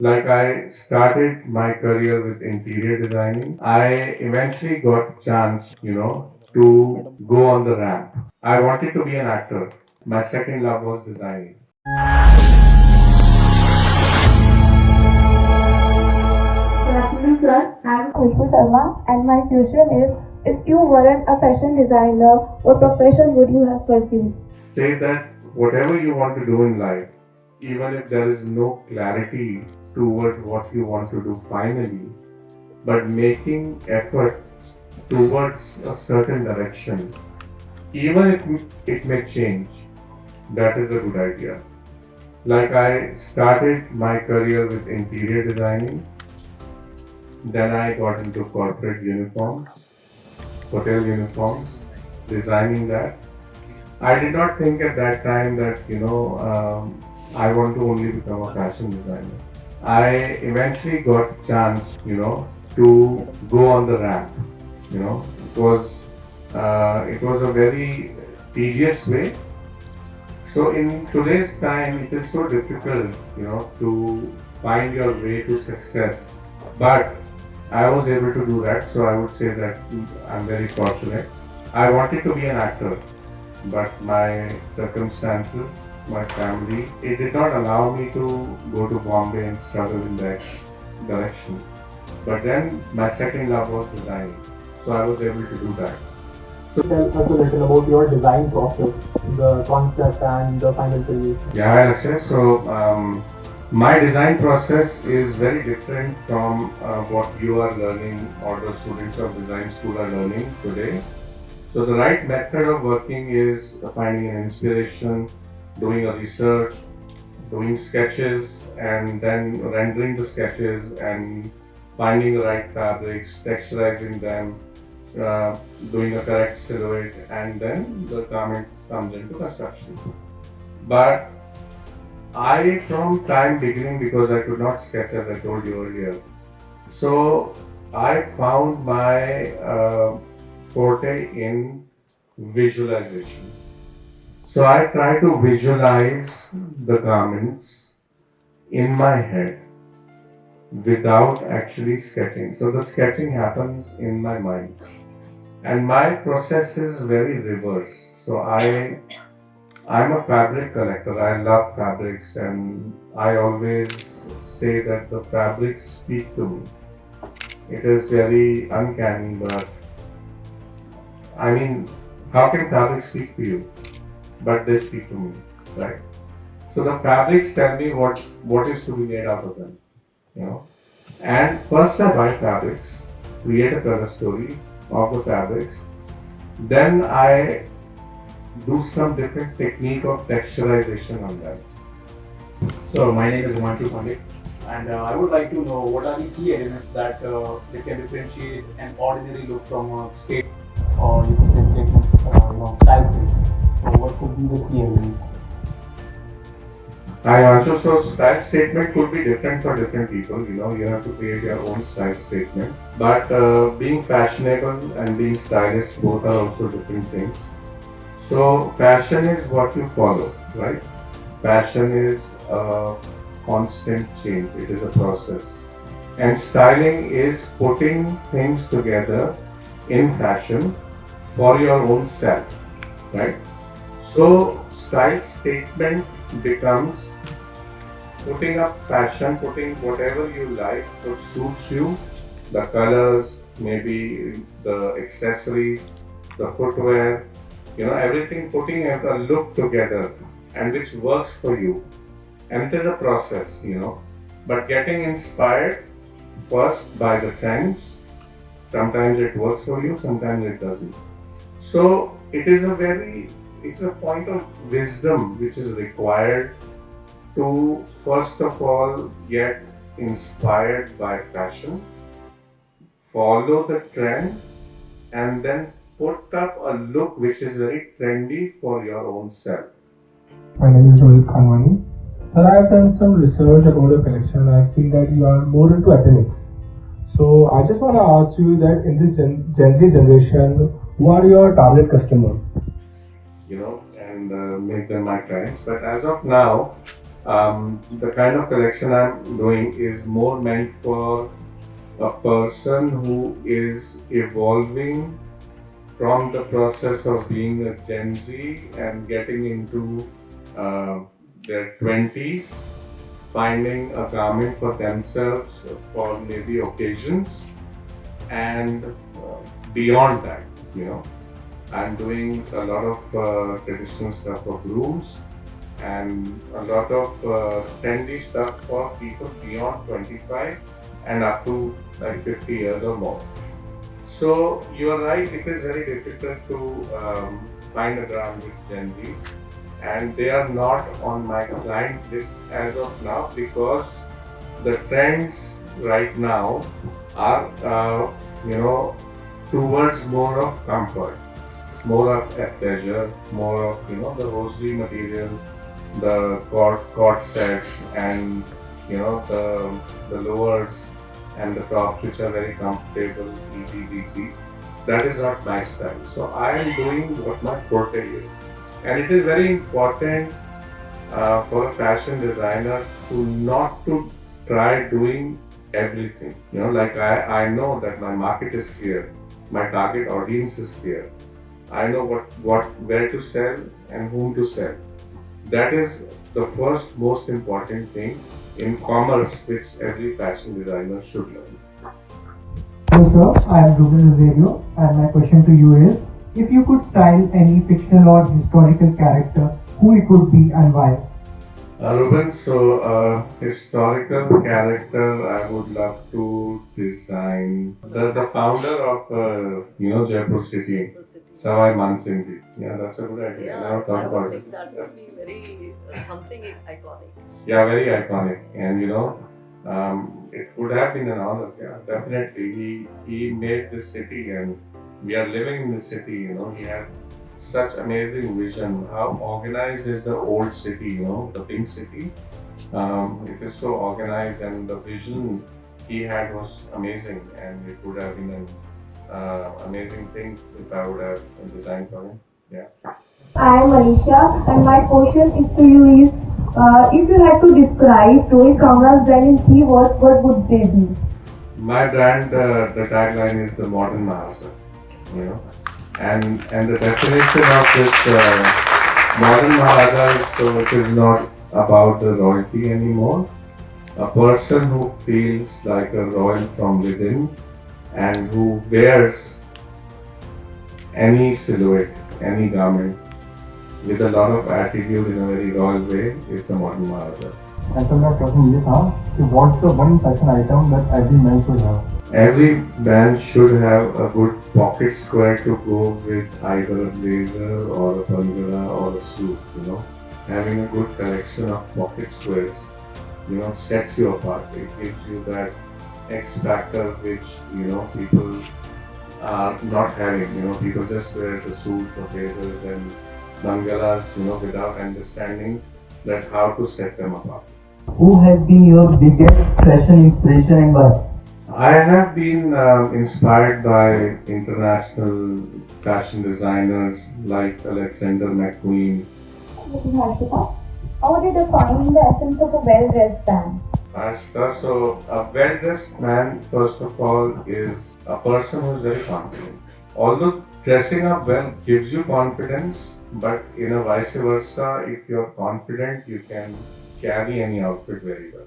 Like I started my career with interior designing. I eventually got chance, to go on the ramp. I wanted to be an actor. My second love was designing. Good afternoon, sir. I'm Khushbu Sharma, and my question is: if you weren't a fashion designer, what profession would you have pursued? Say that whatever you want to do in life, even if there is no clarity towards what you want to do finally, but making efforts towards a certain direction, even if it may change, that is a good idea. Like I started my career with interior designing, then I got into corporate uniforms, hotel uniforms, designing that. I did not think at that time that I want to only become a fashion designer. I eventually got chance to go on the ramp. It was a very tedious way. So in today's time, it is so difficult to find your way to success. But I was able to do that, so I would say that I'm very fortunate. I wanted to be an actor, but my circumstances, my family, it did not allow me to go to Bombay and struggle in that direction. But then my second love was design, so I was able to do that. So tell us a little about your design process, the concept and the final creation. Yeah, hi Akshay. So my design process is very different from what you are learning or the students of design school are learning today. So the right method of working is finding an inspiration, doing a research, doing sketches, and then rendering the sketches and finding the right fabrics, texturizing them, doing a correct silhouette, and then the garment comes into construction. But I, from time beginning, because I could not sketch as I told you earlier, so I found my forte in visualization. So I try to visualize the garments in my head without actually sketching. So the sketching happens in my mind. And my process is very reverse. So I'm a fabric collector. I love fabrics, and I always say that the fabrics speak to me. It is very uncanny, but I mean, how can fabrics speak to you? But they speak to me, right? So the fabrics tell me what is to be made out of them, you know. And first I buy fabrics, create a color story of the fabrics. Then I do some different technique of texturization on them. So my name is Himanshu Pandit, and I would like to know what are the key elements that they can differentiate an ordinary look from a state or you can say statement, style statement. So what could be the key elements? I also so style statement could be different for different people. You have to create your own style statement. But being fashionable and being stylish both are also different things. So fashion is what you follow, right? Fashion is a constant change. It is a process. And styling is putting things together in fashion for your own self, right? So style statement becomes putting up fashion, putting whatever you like, what suits you, the colors, maybe the accessories, the footwear, everything putting a look together and which works for you. And it is a process, but getting inspired first by the trends. Sometimes it works for you, sometimes it doesn't. So it's a point of wisdom which is required to first of all get inspired by fashion, follow the trend, and then put up a look which is very trendy for your own self. My name is Rohit Kamra. Sir, I have done some research about your collection. I have seen that you are more into ethnics. So I just want to ask you that in this Gen Z generation, who are your target customers? And make them my clients. But as of now, The kind of collection I'm doing is more meant for a person who is evolving from the process of being a Gen Z and getting into uh, their 20s, finding a garment for themselves for maybe occasions, and beyond that, you know, I'm doing a lot of traditional stuff for grooms and a lot of trendy stuff for people beyond 25 and up to like 50 years or more. So you are right, it is very difficult to find a ground with Gen Zs, and they are not on my client list as of now because the trends right now are, you know, towards more of comfort, more of pleasure, more of, you know, the rosary material, the cord sets, and you know the lowers and the tops which are very comfortable, easy breezy. That is not my style. So I am doing what my forte is, and it is very important for a fashion designer to not to try doing everything. You know, like I know that my market is clear, my target audience is clear. I know where to sell and whom to sell. That is the first most important thing in commerce which every fashion designer should learn. Hello sir, I am Ruben Azerio and my question to you is, if you could style any fictional or historical character, who it would be and why? Ruben, so historical character I would love to design. The founder of Jaipur City, Savai Mansingh ji. Yeah, that's a good idea. I never thought about it. That would be very something iconic. Yeah, very iconic, and it would have been an honor. Yeah, definitely. He made this city, and we are living in the city. You know, he had such amazing vision. How organized is the old city? You know, the pink city. It is so organized, and the vision he had was amazing, and it would have been an amazing thing if I would have designed for him. Yeah. I am Alicia, and my question is to you is, if you had to describe Rohit Kamra's brand in three words, what would they be? My brand, the tagline is the modern Maharaja. You know, and the definition of this modern Maharaja is, so it is not about the royalty anymore. A person who feels like a royal from within and who wears any silhouette, any garment with a lot of attitude in a very royal way is the modern Maharaja. ऐसा मेरा question ये था कि what's the one fashion item that every man should have? Every man should have a good pocket square to go with either a blazer or a bangala or a suit, you know. Having a good collection of pocket squares, you know, sets you apart. It gives you that X factor which, you know, people are not having. You know, people just wear the suits or blazers and bangalas, you know, without understanding that how to set them apart. Who has been your biggest fashion inspiration and why? I have been inspired by international fashion designers like Alexander McQueen. This is Harshita. How would you define the essence of a well-dressed man? So a well-dressed man, first of all, is a person who is very confident. Although dressing up well gives you confidence, but in a vice versa, if you're confident, you can carry any outfit very well.